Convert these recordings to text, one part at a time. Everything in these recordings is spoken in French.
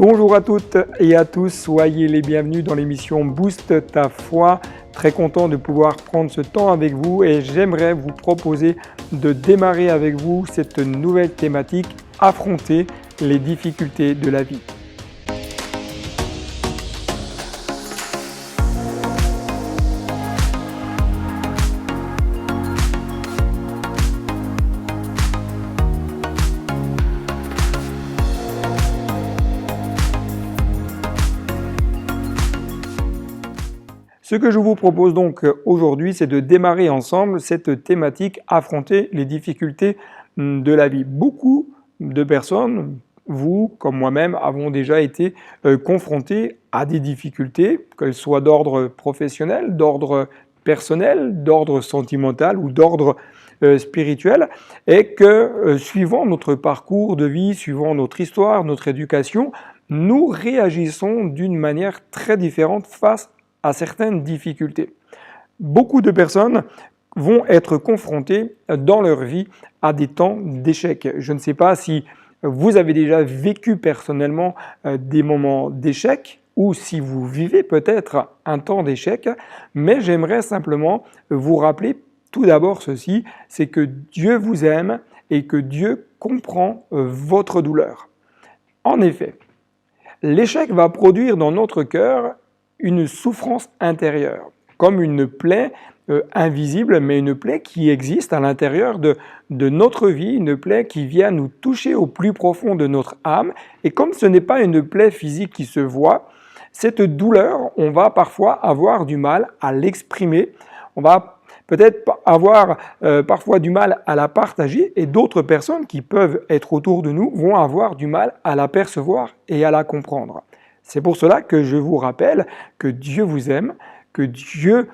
Bonjour à toutes et à tous, soyez les bienvenus dans l'émission Booste ta foi. Très content de pouvoir prendre ce temps avec vous et j'aimerais vous proposer de démarrer avec vous cette nouvelle thématique, affronter les difficultés de la vie. Ce que je vous propose donc aujourd'hui, c'est de démarrer ensemble cette thématique, affronter les difficultés de la vie. Beaucoup de personnes, vous comme moi-même, avons déjà été confrontés à des difficultés, qu'elles soient d'ordre professionnel, d'ordre personnel, d'ordre sentimental ou d'ordre spirituel, et que suivant notre parcours de vie, suivant notre histoire, notre éducation, nous réagissons d'une manière très différente face à certaines difficultés. Beaucoup de personnes vont être confrontées dans leur vie à des temps d'échec. Je ne sais pas si vous avez déjà vécu personnellement des moments d'échec ou si vous vivez peut-être un temps d'échec, mais j'aimerais simplement vous rappeler tout d'abord ceci, c'est que Dieu vous aime et que Dieu comprend votre douleur. En effet, l'échec va produire dans notre cœur une souffrance intérieure, comme une plaie invisible, mais une plaie qui existe à l'intérieur de notre vie, une plaie qui vient nous toucher au plus profond de notre âme. Et comme ce n'est pas une plaie physique qui se voit, cette douleur, on va parfois avoir du mal à l'exprimer, on va peut-être avoir parfois du mal à la partager et d'autres personnes qui peuvent être autour de nous vont avoir du mal à la percevoir et à la comprendre. C'est pour cela que je vous rappelle que Dieu vous aime, que Dieu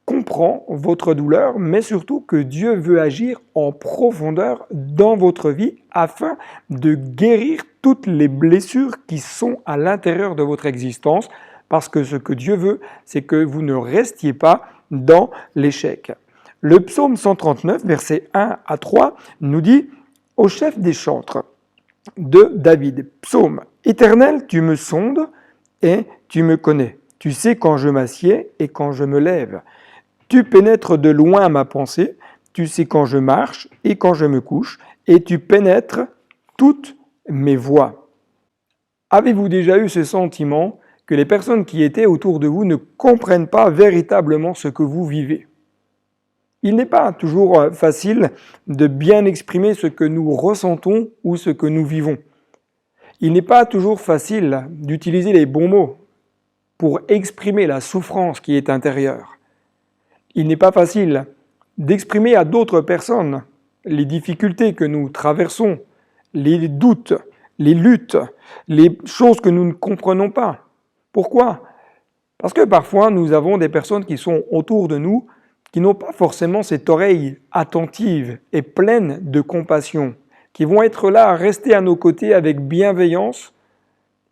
comprend votre douleur, mais surtout que Dieu veut agir en profondeur dans votre vie afin de guérir toutes les blessures qui sont à l'intérieur de votre existence, parce que ce que Dieu veut, c'est que vous ne restiez pas dans l'échec. Le psaume 139, versets 1 à 3, nous dit « Au chef des chantres » de David, psaume « Éternel, tu me sondes et tu me connais. Tu sais quand je m'assieds et quand je me lève. Tu pénètres de loin ma pensée, tu sais quand je marche et quand je me couche, et tu pénètres toutes mes voies. » Avez-vous déjà eu ce sentiment que les personnes qui étaient autour de vous ne comprennent pas véritablement ce que vous vivez? Il n'est pas toujours facile de bien exprimer ce que nous ressentons ou ce que nous vivons. Il n'est pas toujours facile d'utiliser les bons mots pour exprimer la souffrance qui est intérieure. Il n'est pas facile d'exprimer à d'autres personnes les difficultés que nous traversons, les doutes, les luttes, les choses que nous ne comprenons pas. Pourquoi? Parce que parfois nous avons des personnes qui sont autour de nous qui n'ont pas forcément cette oreille attentive et pleine de compassion, qui vont être là à rester à nos côtés avec bienveillance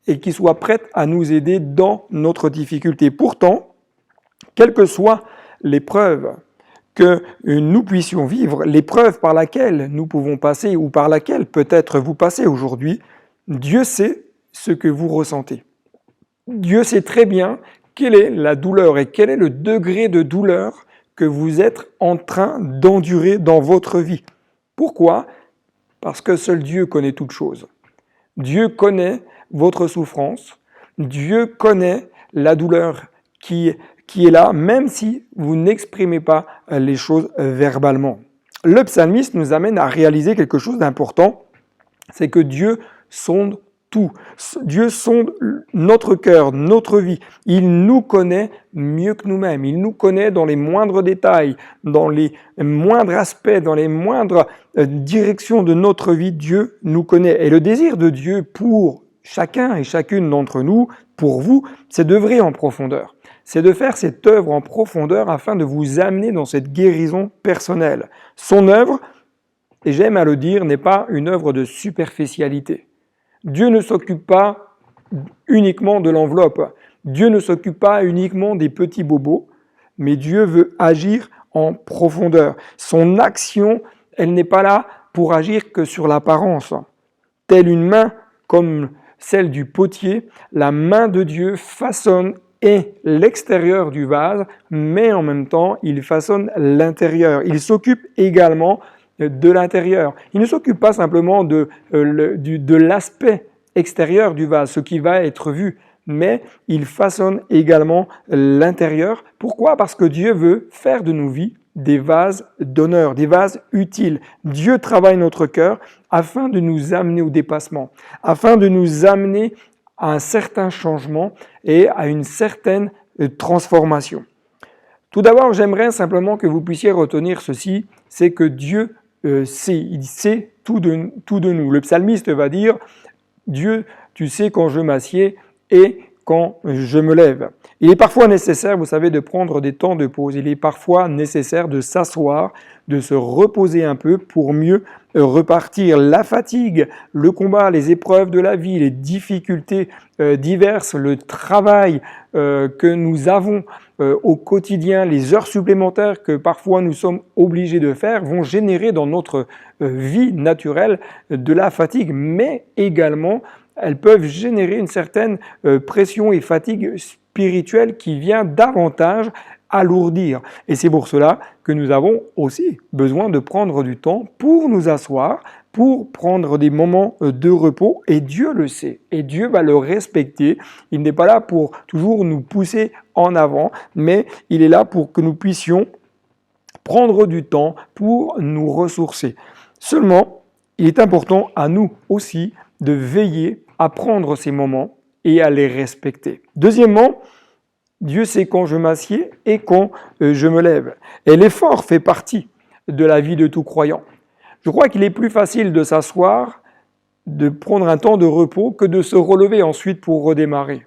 et qui soient prêtes à nous aider dans notre difficulté. Pourtant, quelles que soient les preuves que nous puissions vivre, l'épreuve par laquelle nous pouvons passer ou par laquelle peut-être vous passez aujourd'hui, Dieu sait ce que vous ressentez. Dieu sait très bien quelle est la douleur et quel est le degré de douleur que vous êtes en train d'endurer dans votre vie. Pourquoi? Parce que seul Dieu connaît toutes choses. Dieu connaît votre souffrance, Dieu connaît la douleur qui est là, même si vous n'exprimez pas les choses verbalement. Le psalmiste nous amène à réaliser quelque chose d'important, c'est que Dieu sonde tout. Dieu sonde notre cœur, notre vie. Il nous connaît mieux que nous-mêmes. Il nous connaît dans les moindres détails, dans les moindres aspects, dans les moindres directions de notre vie. Dieu nous connaît. Et le désir de Dieu pour chacun et chacune d'entre nous, pour vous, c'est d'œuvrer en profondeur. C'est de faire cette œuvre en profondeur afin de vous amener dans cette guérison personnelle. Son œuvre, et j'aime à le dire, n'est pas une œuvre de superficialité. Dieu ne s'occupe pas uniquement de l'enveloppe. Dieu ne s'occupe pas uniquement des petits bobos, mais Dieu veut agir en profondeur. Son action, elle n'est pas là pour agir que sur l'apparence. Telle une main, comme celle du potier, la main de Dieu façonne et l'extérieur du vase, mais en même temps, il façonne l'intérieur. Il s'occupe également de l'intérieur. Il ne s'occupe pas simplement de l'aspect extérieur du vase, ce qui va être vu, mais il façonne également l'intérieur. Pourquoi? Parce que Dieu veut faire de nos vies des vases d'honneur, des vases utiles. Dieu travaille notre cœur afin de nous amener au dépassement, afin de nous amener à un certain changement et à une certaine transformation. Tout d'abord, j'aimerais simplement que vous puissiez retenir ceci, c'est que Dieu sait, il sait tout de nous. Le psalmiste va dire, Dieu, tu sais quand je m'assieds et quand je me lève. Il est parfois nécessaire, vous savez, de prendre des temps de pause. Il est parfois nécessaire de s'asseoir, de se reposer un peu pour mieux repartir. La fatigue, le combat, les épreuves de la vie, les difficultés diverses, le travail que nous avons au quotidien, les heures supplémentaires que parfois nous sommes obligés de faire vont générer dans notre vie naturelle de la fatigue, mais également elles peuvent générer une certaine pression et fatigue spirituelle qui vient davantage alourdir. Et c'est pour cela que nous avons aussi besoin de prendre du temps pour nous asseoir, pour prendre des moments de repos, et Dieu le sait, et Dieu va le respecter. Il n'est pas là pour toujours nous pousser en avant, mais il est là pour que nous puissions prendre du temps pour nous ressourcer. Seulement, il est important à nous aussi de veiller à prendre ces moments et à les respecter. Deuxièmement, Dieu sait quand je m'assieds et quand je me lève. Et l'effort fait partie de la vie de tout croyant. Je crois qu'il est plus facile de s'asseoir, de prendre un temps de repos, que de se relever ensuite pour redémarrer.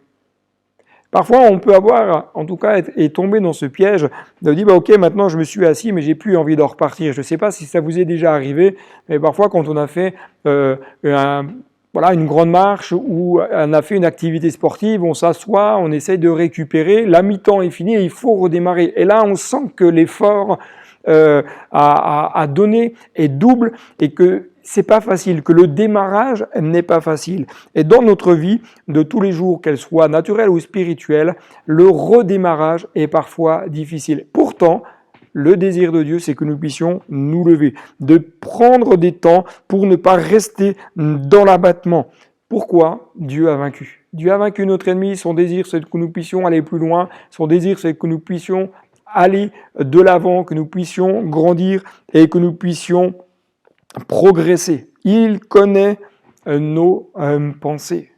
Parfois, on peut avoir, en tout cas, et tomber dans ce piège de dire, ok, maintenant je me suis assis, mais j'ai plus envie de repartir. Je ne sais pas si ça vous est déjà arrivé, mais parfois quand on a fait une grande marche ou on a fait une activité sportive, on s'assoit, on essaye de récupérer, la mi-temps est finie et il faut redémarrer. Et là, on sent que l'effort à donner est double et que c'est pas facile, que le démarrage n'est pas facile. Et dans notre vie de tous les jours, qu'elle soit naturelle ou spirituelle, le redémarrage est parfois difficile. Pourtant, le désir de Dieu, c'est que nous puissions nous lever, de prendre des temps pour ne pas rester dans l'abattement. Pourquoi? Dieu a vaincu. Dieu a vaincu notre ennemi. Son désir, c'est que nous puissions aller plus loin. Son désir, c'est que nous puissions aller de l'avant, que nous puissions grandir et que nous puissions progresser. Il connaît nos pensées.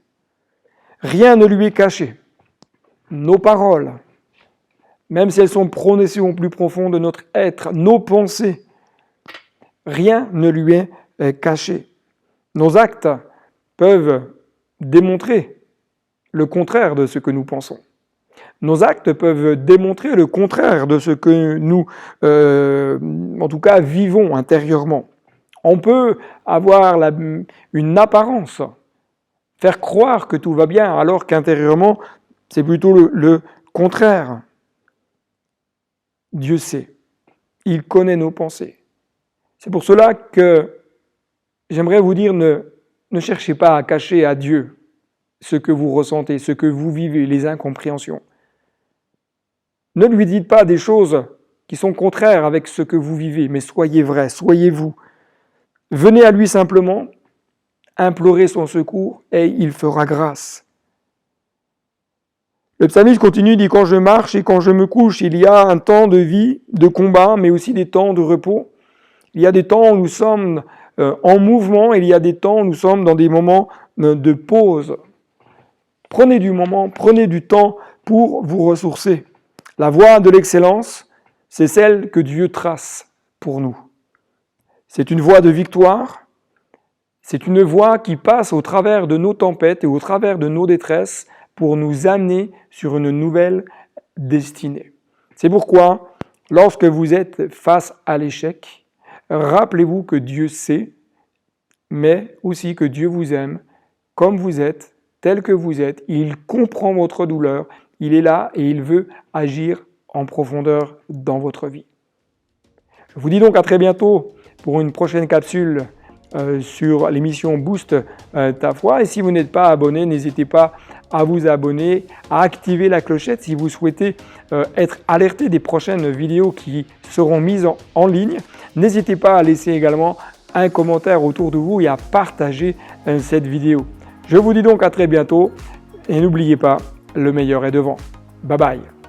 Rien ne lui est caché. Nos paroles, même si elles sont prononcées au plus profond de notre être, nos pensées, rien ne lui est caché. Nos actes peuvent démontrer le contraire de ce que nous pensons. Nos actes peuvent démontrer le contraire de ce que nous, en tout cas, vivons intérieurement. On peut avoir une apparence, faire croire que tout va bien, alors qu'intérieurement, c'est plutôt le contraire. Dieu sait, il connaît nos pensées. C'est pour cela que j'aimerais vous dire, ne cherchez pas à cacher à Dieu ce que vous ressentez, ce que vous vivez, les incompréhensions. Ne lui dites pas des choses qui sont contraires avec ce que vous vivez, mais soyez vrai, soyez vous. Venez à lui simplement, implorez son secours et il fera grâce. Le psalmiste continue, dit « Quand je marche et quand je me couche, il y a un temps de vie, de combat, mais aussi des temps de repos. Il y a des temps où nous sommes en mouvement et il y a des temps où nous sommes dans des moments de pause. Prenez du temps pour vous ressourcer. La voie de l'excellence, c'est celle que Dieu trace pour nous. C'est une voie de victoire, c'est une voie qui passe au travers de nos tempêtes et au travers de nos détresses pour nous amener sur une nouvelle destinée. C'est pourquoi, lorsque vous êtes face à l'échec, rappelez-vous que Dieu sait, mais aussi que Dieu vous aime comme vous êtes, tel que vous êtes. Il comprend votre douleur, il est là et il veut agir en profondeur dans votre vie. Je vous dis donc à très bientôt pour une prochaine capsule sur l'émission Booste ta foi. Et si vous n'êtes pas abonné, n'hésitez pas à vous abonner, à activer la clochette si vous souhaitez être alerté des prochaines vidéos qui seront mises en ligne. N'hésitez pas à laisser également un commentaire autour de vous et à partager cette vidéo. Je vous dis donc à très bientôt et n'oubliez pas, le meilleur est devant. Bye bye.